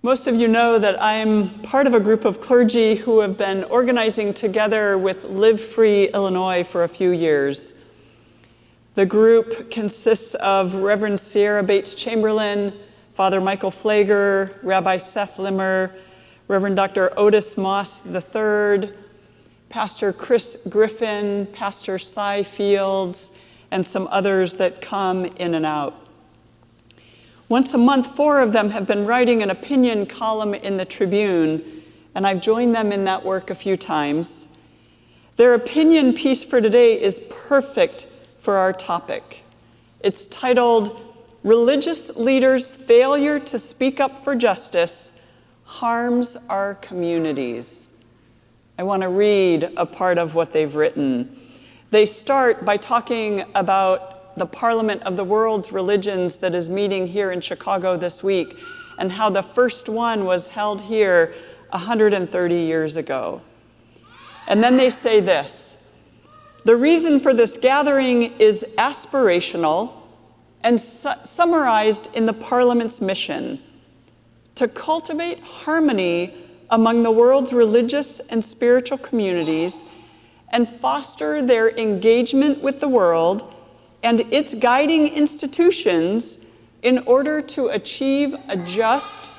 Most of you know that I'm part of a group of clergy who have been organizing together with Live Free Illinois for a few years. The group consists of Reverend Sierra Bates Chamberlain, Father Michael Flager, Rabbi Seth Limmer, Reverend Dr. Otis Moss III, Pastor Chris Griffin, Pastor Cy Fields, and some others that come in and out. Once a month, 4 of them have been writing an opinion column in the Tribune, and I've joined them in that work a few times. Their opinion piece for today is perfect for our topic. It's titled, "Religious Leaders' Failure to Speak Up for Justice Harms Our Communities." I want to read a part of what they've written. They start by talking about the Parliament of the World's Religions that is meeting here in Chicago this week, and how the first one was held here 130 years ago. And then they say this: the reason for this gathering is aspirational and summarized in the Parliament's mission: to cultivate harmony among the world's religious and spiritual communities and foster their engagement with the world and its guiding institutions in order to achieve a just,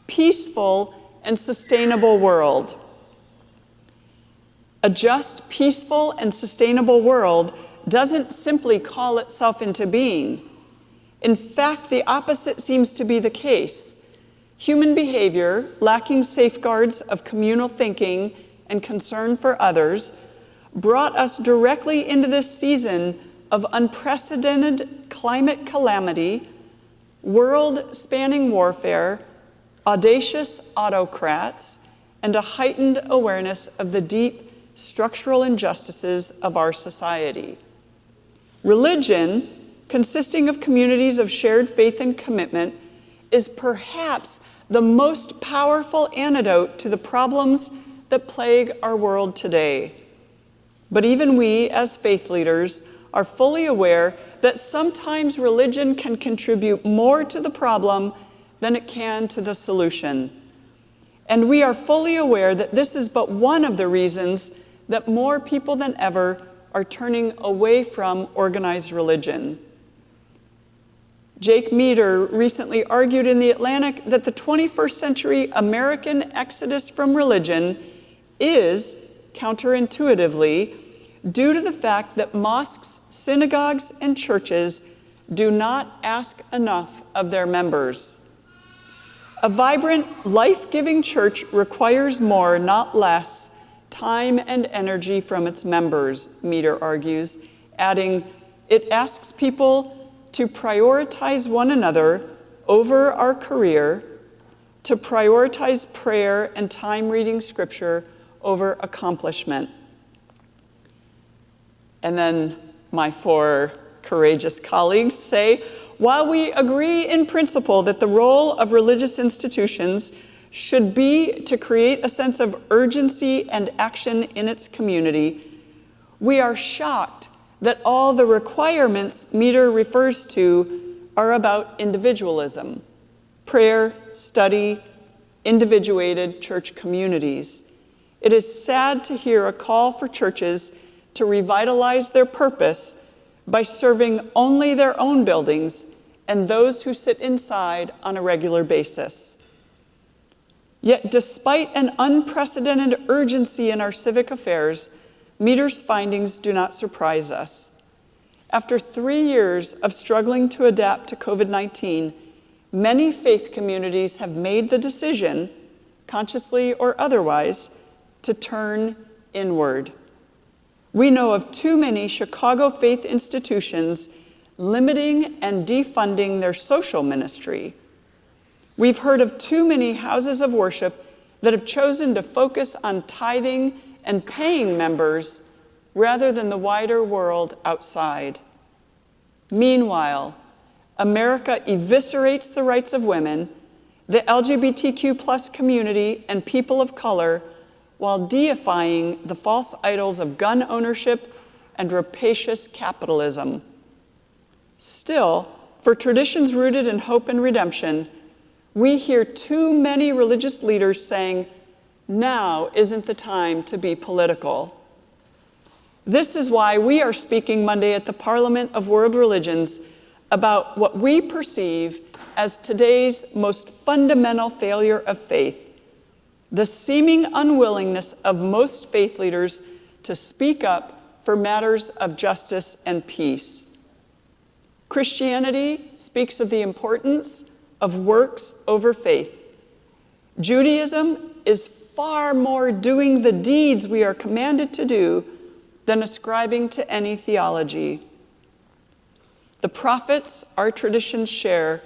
peaceful, and sustainable world. A just, peaceful, and sustainable world doesn't simply call itself into being. In fact, the opposite seems to be the case. Human behavior, lacking safeguards of communal thinking and concern for others, brought us directly into this season of unprecedented climate calamity, world-spanning warfare, audacious autocrats, and a heightened awareness of the deep structural injustices of our society. Religion, consisting of communities of shared faith and commitment, is perhaps the most powerful antidote to the problems that plague our world today. But even we, as faith leaders, are fully aware that sometimes religion can contribute more to the problem than it can to the solution. And we are fully aware that this is but one of the reasons that more people than ever are turning away from organized religion. Jake Meador recently argued in The Atlantic that the 21st century American exodus from religion is, counterintuitively, due to the fact that mosques, synagogues, and churches do not ask enough of their members. A vibrant, life-giving church requires more, not less, time and energy from its members, Meador argues, adding, it asks people to prioritize one another over our career, to prioritize prayer and time reading scripture over accomplishment. And then my 4 courageous colleagues say, while we agree in principle that the role of religious institutions should be to create a sense of urgency and action in its community, we are shocked that all the requirements Meador refers to are about individualism, prayer, study, individuated church communities. It is sad to hear a call for churches to revitalize their purpose by serving only their own buildings and those who sit inside on a regular basis. Yet despite an unprecedented urgency in our civic affairs, Meador's findings do not surprise us. After 3 years of struggling to adapt to COVID-19, many faith communities have made the decision, consciously or otherwise, to turn inward. We know of too many Chicago faith institutions limiting and defunding their social ministry. We've heard of too many houses of worship that have chosen to focus on tithing and paying members rather than the wider world outside. Meanwhile, America eviscerates the rights of women, the LGBTQ+ community, and people of color while deifying the false idols of gun ownership and rapacious capitalism. Still, for traditions rooted in hope and redemption, we hear too many religious leaders saying, now isn't the time to be political. This is why we are speaking Monday at the Parliament of World Religions about what we perceive as today's most fundamental failure of faith, the seeming unwillingness of most faith leaders to speak up for matters of justice and peace. Christianity speaks of the importance of works over faith. Judaism is far more doing the deeds we are commanded to do than ascribing to any theology. The prophets our traditions share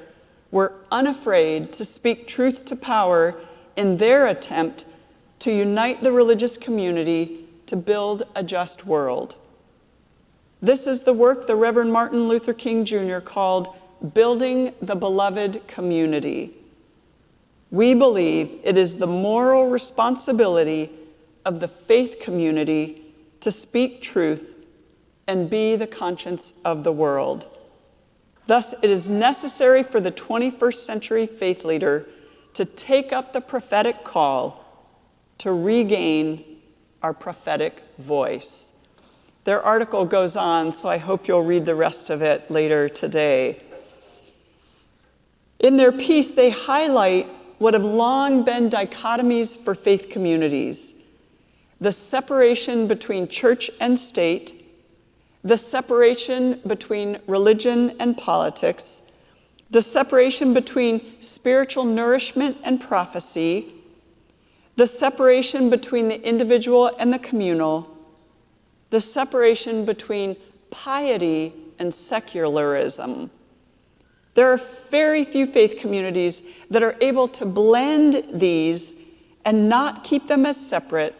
were unafraid to speak truth to power in their attempt to unite the religious community to build a just world. This is the work the Reverend Martin Luther King Jr. called building the beloved community. We believe it is the moral responsibility of the faith community to speak truth and be the conscience of the world. Thus, it is necessary for the 21st century faith leader to take up the prophetic call to regain our prophetic voice. Their article goes on, so I hope you'll read the rest of it later today. In their piece, they highlight what have long been dichotomies for faith communities: the separation between church and state, the separation between religion and politics, the separation between spiritual nourishment and prophecy, the separation between the individual and the communal, the separation between piety and secularism. There are very few faith communities that are able to blend these and not keep them as separate,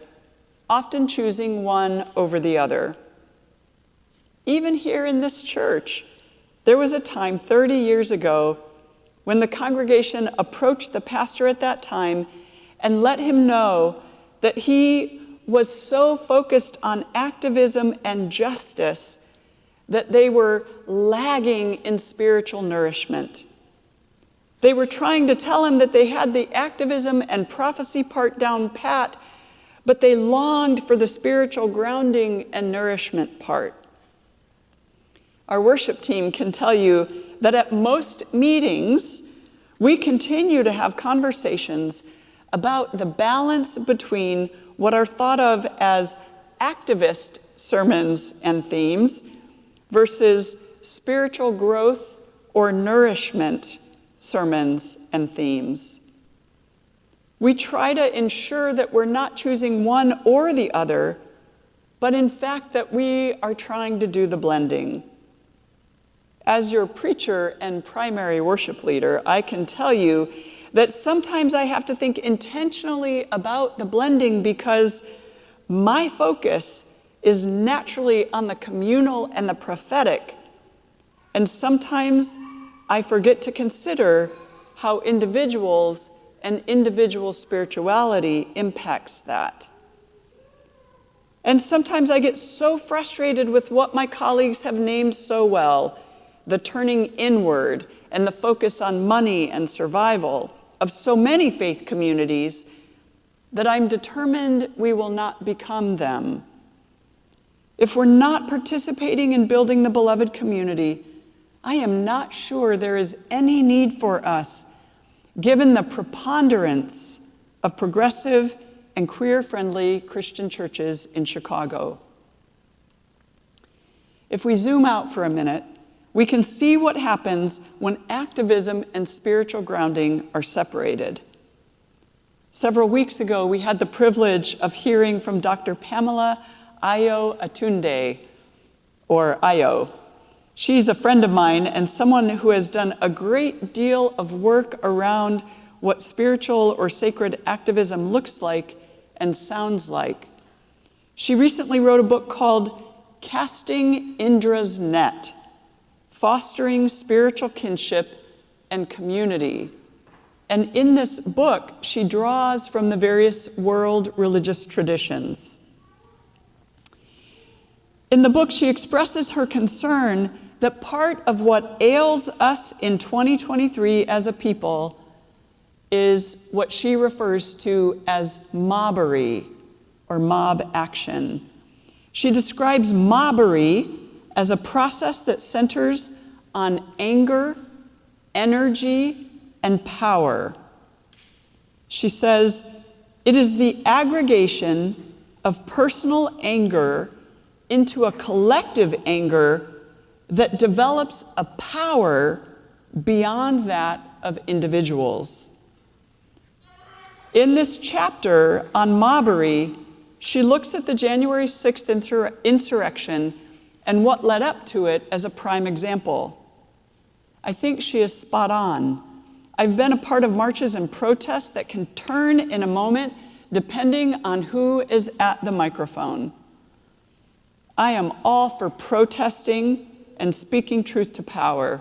often choosing one over the other. Even here in this church, there was a time 30 years ago when the congregation approached the pastor at that time and let him know that he was so focused on activism and justice that they were lagging in spiritual nourishment. They were trying to tell him that they had the activism and prophecy part down pat, but they longed for the spiritual grounding and nourishment part. Our worship team can tell you that at most meetings, we continue to have conversations about the balance between what are thought of as activist sermons and themes versus spiritual growth or nourishment sermons and themes. We try to ensure that we're not choosing one or the other, but in fact that we are trying to do the blending. As your preacher and primary worship leader, I can tell you that sometimes I have to think intentionally about the blending because my focus is naturally on the communal and the prophetic. And sometimes I forget to consider how individuals and individual spirituality impacts that. And sometimes I get so frustrated with what my colleagues have named so well, the turning inward and the focus on money and survival of so many faith communities, that I'm determined we will not become them. If we're not participating in building the beloved community, I am not sure there is any need for us, given the preponderance of progressive and queer-friendly Christian churches in Chicago. If we zoom out for a minute, we can see what happens when activism and spiritual grounding are separated. Several weeks ago, we had the privilege of hearing from Dr. Pamela Ayo Atunde, or Ayo. She's a friend of mine and someone who has done a great deal of work around what spiritual or sacred activism looks like and sounds like. She recently wrote a book called Casting Indra's Net: Fostering Spiritual Kinship and Community. And in this book, she draws from the various world religious traditions. In the book, she expresses her concern that part of what ails us in 2023 as a people is what she refers to as mobbery, or mob action. She describes mobbery as a process that centers on anger, energy, and power. She says, it is the aggregation of personal anger into a collective anger that develops a power beyond that of individuals. In this chapter on mobbery, she looks at the January 6th insurrection and what led up to it as a prime example. I think she is spot on. I've been a part of marches and protests that can turn in a moment depending on who is at the microphone. I am all for protesting and speaking truth to power.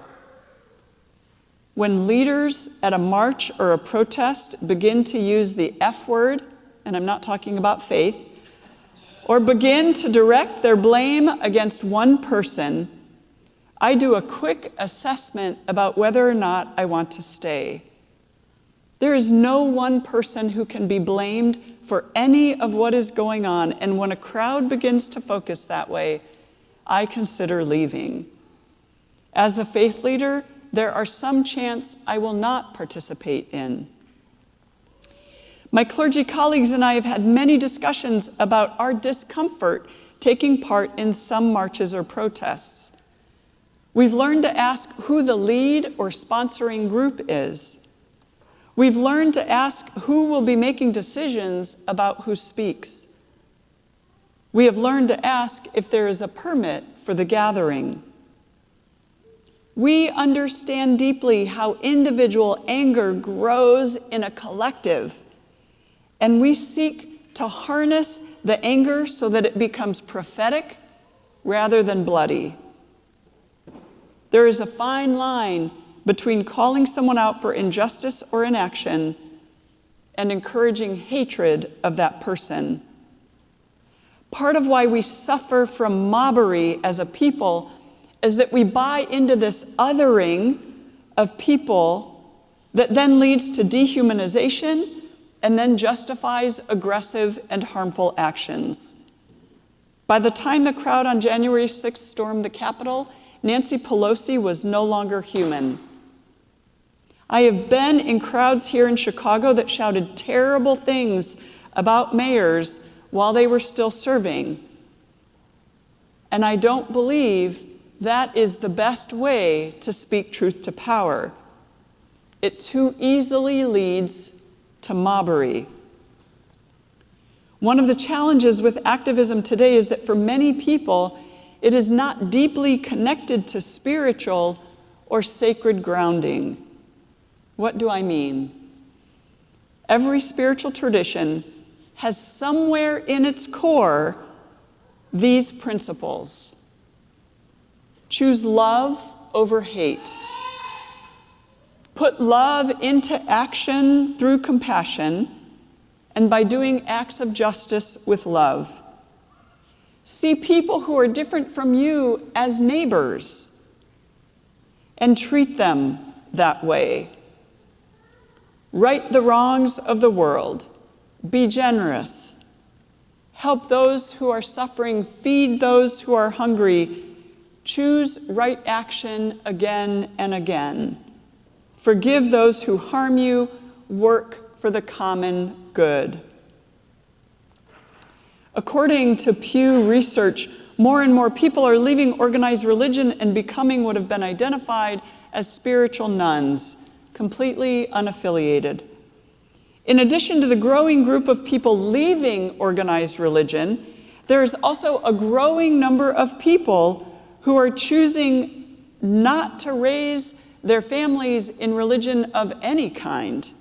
When leaders at a march or a protest begin to use the F word, and I'm not talking about faith, or begin to direct their blame against one person, I do a quick assessment about whether or not I want to stay. There is no one person who can be blamed for any of what is going on, and when a crowd begins to focus that way, I consider leaving. As a faith leader, there are some chance I will not participate in. My clergy colleagues and I have had many discussions about our discomfort taking part in some marches or protests. We've learned to ask who the lead or sponsoring group is. We've learned to ask who will be making decisions about who speaks. We have learned to ask if there is a permit for the gathering. We understand deeply how individual anger grows in a collective, and we seek to harness the anger so that it becomes prophetic rather than bloody. There is a fine line between calling someone out for injustice or inaction and encouraging hatred of that person. Part of why we suffer from mobbery as a people is that we buy into this othering of people that then leads to dehumanization and then justifies aggressive and harmful actions. By the time the crowd on January 6th stormed the Capitol, Nancy Pelosi was no longer human. I have been in crowds here in Chicago that shouted terrible things about mayors while they were still serving. And I don't believe that is the best way to speak truth to power. It too easily leads to mobbery. One of the challenges with activism today is that for many people, it is not deeply connected to spiritual or sacred grounding. What do I mean? Every spiritual tradition has somewhere in its core these principles. Choose love over hate. Put love into action through compassion and by doing acts of justice with love. See people who are different from you as neighbors and treat them that way. Right the wrongs of the world. Be generous. Help those who are suffering. Feed those who are hungry. Choose right action again and again. Forgive those who harm you. Work for the common good. According to Pew Research, more and more people are leaving organized religion and becoming what have been identified as spiritual nuns, completely unaffiliated. In addition to the growing group of people leaving organized religion, there is also a growing number of people who are choosing not to raise their families in religion of any kind.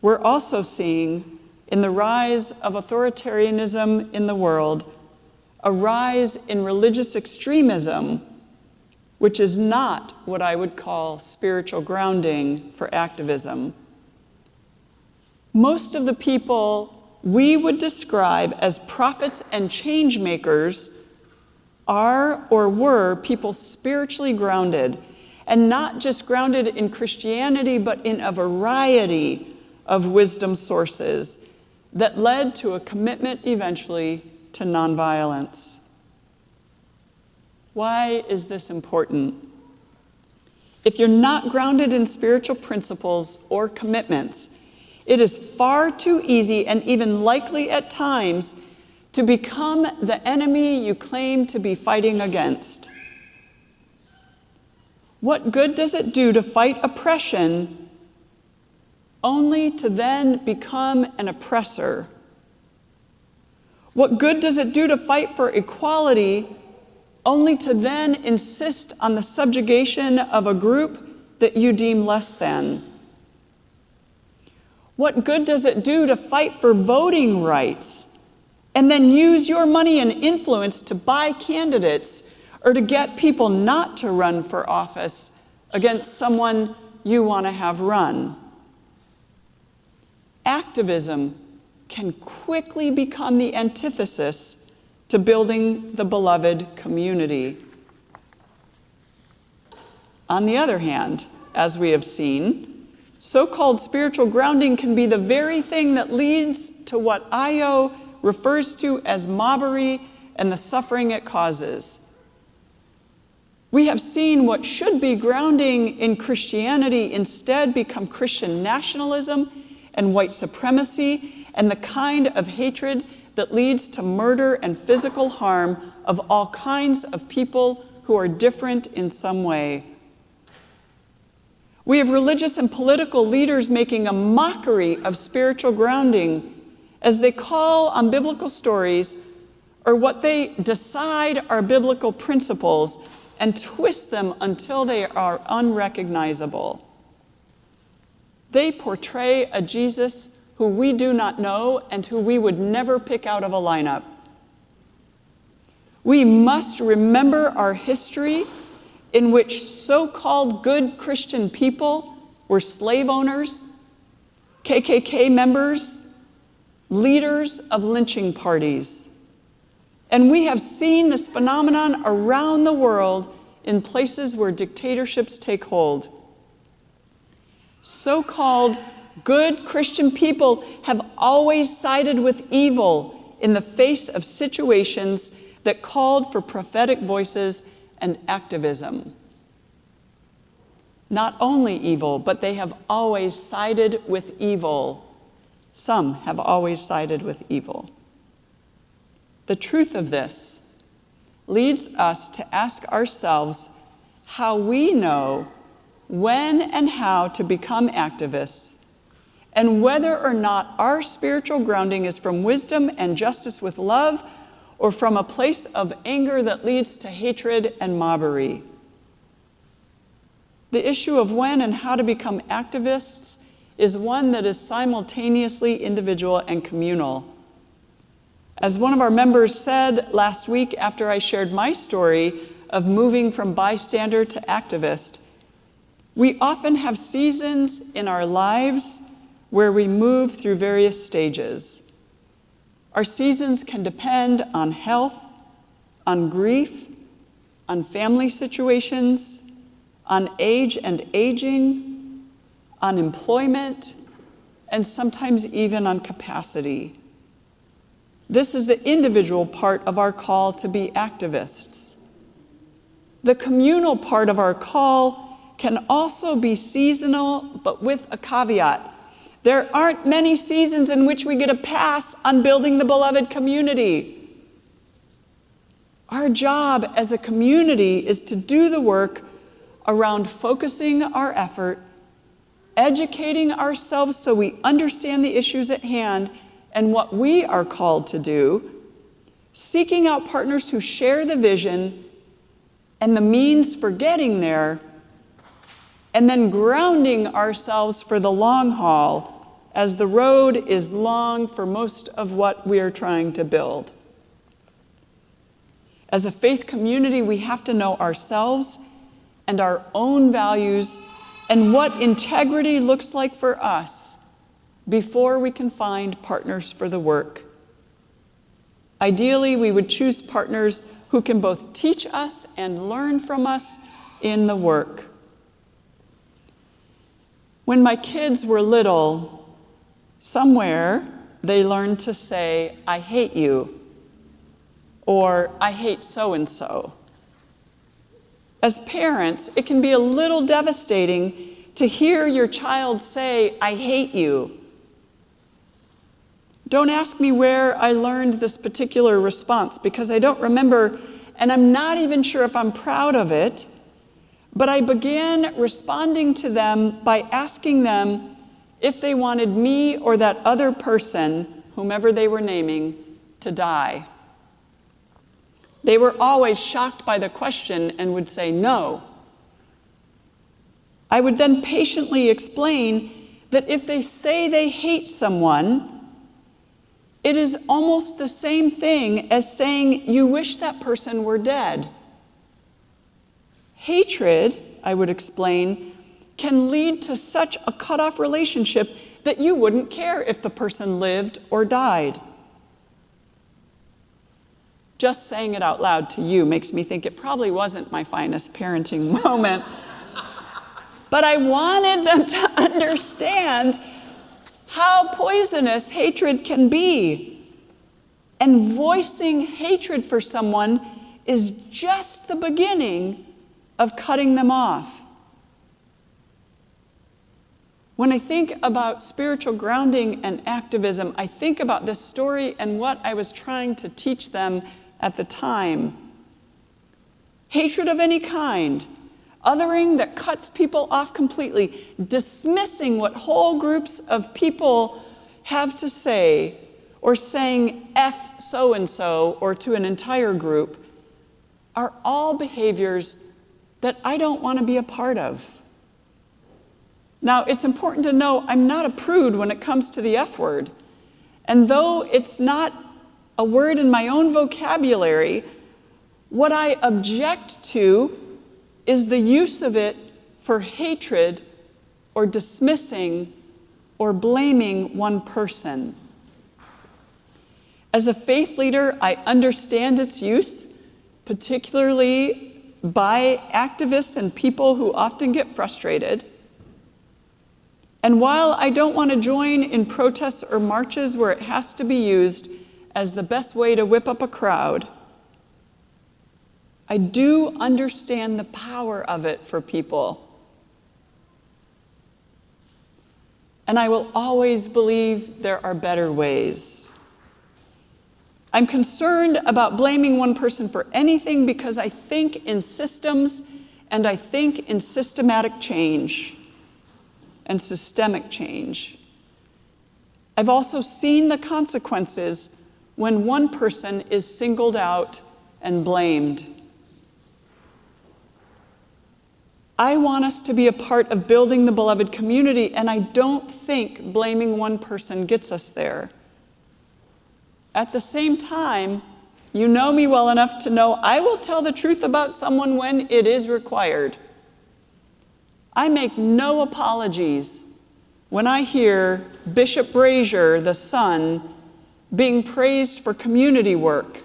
We're also seeing, in the rise of authoritarianism in the world, a rise in religious extremism, which is not what I would call spiritual grounding for activism. Most of the people we would describe as prophets and change makers are or were people spiritually grounded, and not just grounded in Christianity, but in a variety of wisdom sources that led to a commitment eventually to nonviolence. Why is this important? If you're not grounded in spiritual principles or commitments, it is far too easy and even likely at times to become the enemy you claim to be fighting against. What good does it do to fight oppression only to then become an oppressor? What good does it do to fight for equality only to then insist on the subjugation of a group that you deem less than? What good does it do to fight for voting rights and then use your money and influence to buy candidates or to get people not to run for office against someone you want to have run? Activism can quickly become the antithesis to building the beloved community. On the other hand, as we have seen, so-called spiritual grounding can be the very thing that leads to what Io refers to as mobbery and the suffering it causes. We have seen what should be grounding in Christianity instead become Christian nationalism and white supremacy and the kind of hatred that leads to murder and physical harm of all kinds of people who are different in some way. We have religious and political leaders making a mockery of spiritual grounding as they call on biblical stories or what they decide are biblical principles and twist them until they are unrecognizable. They portray a Jesus who we do not know and who we would never pick out of a lineup. We must remember our history in which so-called good Christian people were slave owners, KKK members, leaders of lynching parties. And we have seen this phenomenon around the world in places where dictatorships take hold. So-called good Christian people have always sided with evil in the face of situations that called for prophetic voices and activism. Not only evil, but they have always sided with evil. Some have always sided with evil. The truth of this leads us to ask ourselves how we know when and how to become activists, and whether or not our spiritual grounding is from wisdom and justice with love, or from a place of anger that leads to hatred and mobbery. The issue of when and how to become activists is one that is simultaneously individual and communal. As one of our members said last week after I shared my story of moving from bystander to activist, we often have seasons in our lives where we move through various stages. Our seasons can depend on health, on grief, on family situations, on age and aging, on employment, and sometimes even on capacity. This is the individual part of our call to be activists. The communal part of our call can also be seasonal, but with a caveat. There aren't many seasons in which we get a pass on building the beloved community. Our job as a community is to do the work around focusing our effort, educating ourselves so we understand the issues at hand and what we are called to do, seeking out partners who share the vision and the means for getting there, and then grounding ourselves for the long haul, as the road is long for most of what we are trying to build. As a faith community, we have to know ourselves and our own values and what integrity looks like for us before we can find partners for the work. Ideally, we would choose partners who can both teach us and learn from us in the work. When my kids were little, somewhere they learned to say, "I hate you," or "I hate so-and-so." As parents, it can be a little devastating to hear your child say, "I hate you." Don't ask me where I learned this particular response, because I don't remember, and I'm not even sure if I'm proud of it, but I began responding to them by asking them if they wanted me or that other person, whomever they were naming, to die. They were always shocked by the question and would say no. I would then patiently explain that if they say they hate someone, it is almost the same thing as saying you wish that person were dead. Hatred, I would explain, can lead to such a cut-off relationship that you wouldn't care if the person lived or died. Just saying it out loud to you makes me think it probably wasn't my finest parenting moment. But I wanted them to understand how poisonous hatred can be. And voicing hatred for someone is just the beginning of cutting them off. When I think about spiritual grounding and activism, I think about this story and what I was trying to teach them at the time. Hatred of any kind, othering that cuts people off completely, dismissing what whole groups of people have to say, or saying F so-and-so or to an entire group, are all behaviors that I don't want to be a part of. Now, it's important to know I'm not a prude when it comes to the F word. And though it's not a word in my own vocabulary, what I object to is the use of it for hatred or dismissing or blaming one person. As a faith leader, I understand its use, particularly by activists and people who often get frustrated. And while I don't want to join in protests or marches where it has to be used as the best way to whip up a crowd, I do understand the power of it for people. And I will always believe there are better ways. I'm concerned about blaming one person for anything because I think in systems and I think in systematic change and systemic change. I've also seen the consequences when one person is singled out and blamed. I want us to be a part of building the beloved community, and I don't think blaming one person gets us there. At the same time, you know me well enough to know I will tell the truth about someone when it is required. I make no apologies when I hear Bishop Brazier, the son, being praised for community work.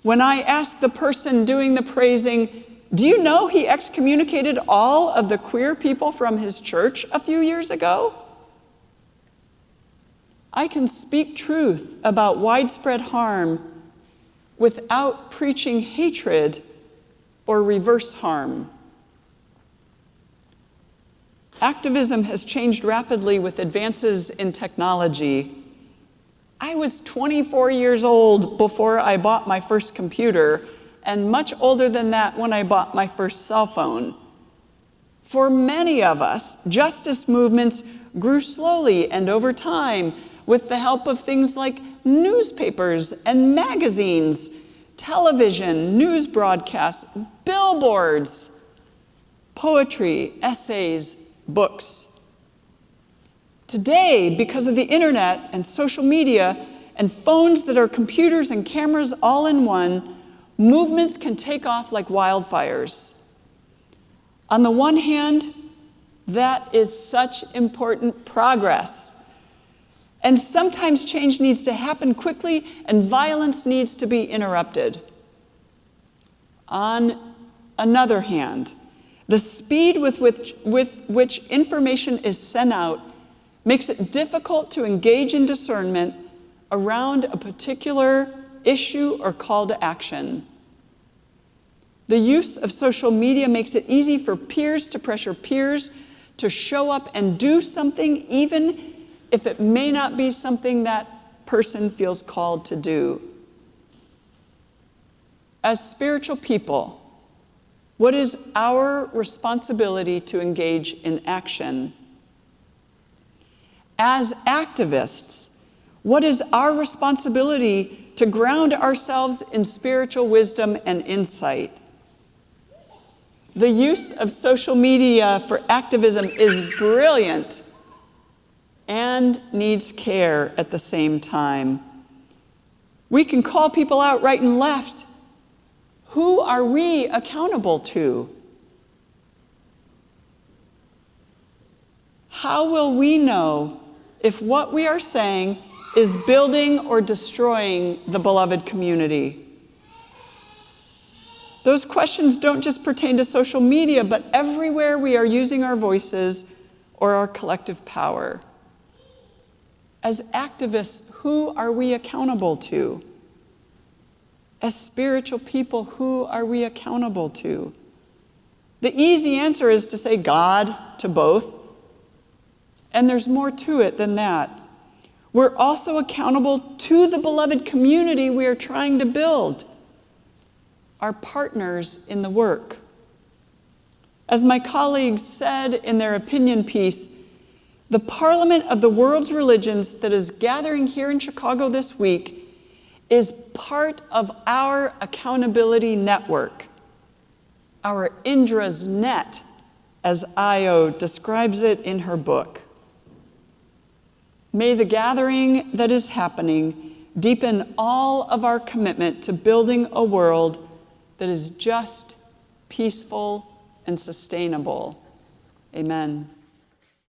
When I ask the person doing the praising, do you know he excommunicated all of the queer people from his church a few years ago? I can speak truth about widespread harm without preaching hatred or reverse harm. Activism has changed rapidly with advances in technology. I was 24 years old before I bought my first computer, and much older than that when I bought my first cell phone. For many of us, justice movements grew slowly and over time with the help of things like newspapers and magazines, television, news broadcasts, billboards, poetry, essays, books. Today, because of the internet and social media and phones that are computers and cameras all in one, movements can take off like wildfires. On the one hand, that is such important progress. And sometimes change needs to happen quickly and violence needs to be interrupted. On another hand, The speed with which information is sent out makes it difficult to engage in discernment around a particular issue or call to action. The use of social media makes it easy for peers to pressure peers to show up and do something, even if it may not be something that person feels called to do. As spiritual people, what is our responsibility to engage in action? As activists, what is our responsibility to ground ourselves in spiritual wisdom and insight? The use of social media for activism is brilliant and needs care at the same time. We can call people out right and left. Who are we accountable to? How will we know if what we are saying is building or destroying the beloved community? Those questions don't just pertain to social media, but everywhere we are using our voices or our collective power. As activists, who are we accountable to? As spiritual people, who are we accountable to? The easy answer is to say God to both. And there's more to it than that. We're also accountable to the beloved community we are trying to build, our partners in the work. As my colleagues said in their opinion piece, the Parliament of the World's Religions that is gathering here in Chicago this week is part of our accountability network, our Indra's net, as Io describes it in her book. May the gathering that is happening deepen all of our commitment to building a world that is just, peaceful, and sustainable. Amen.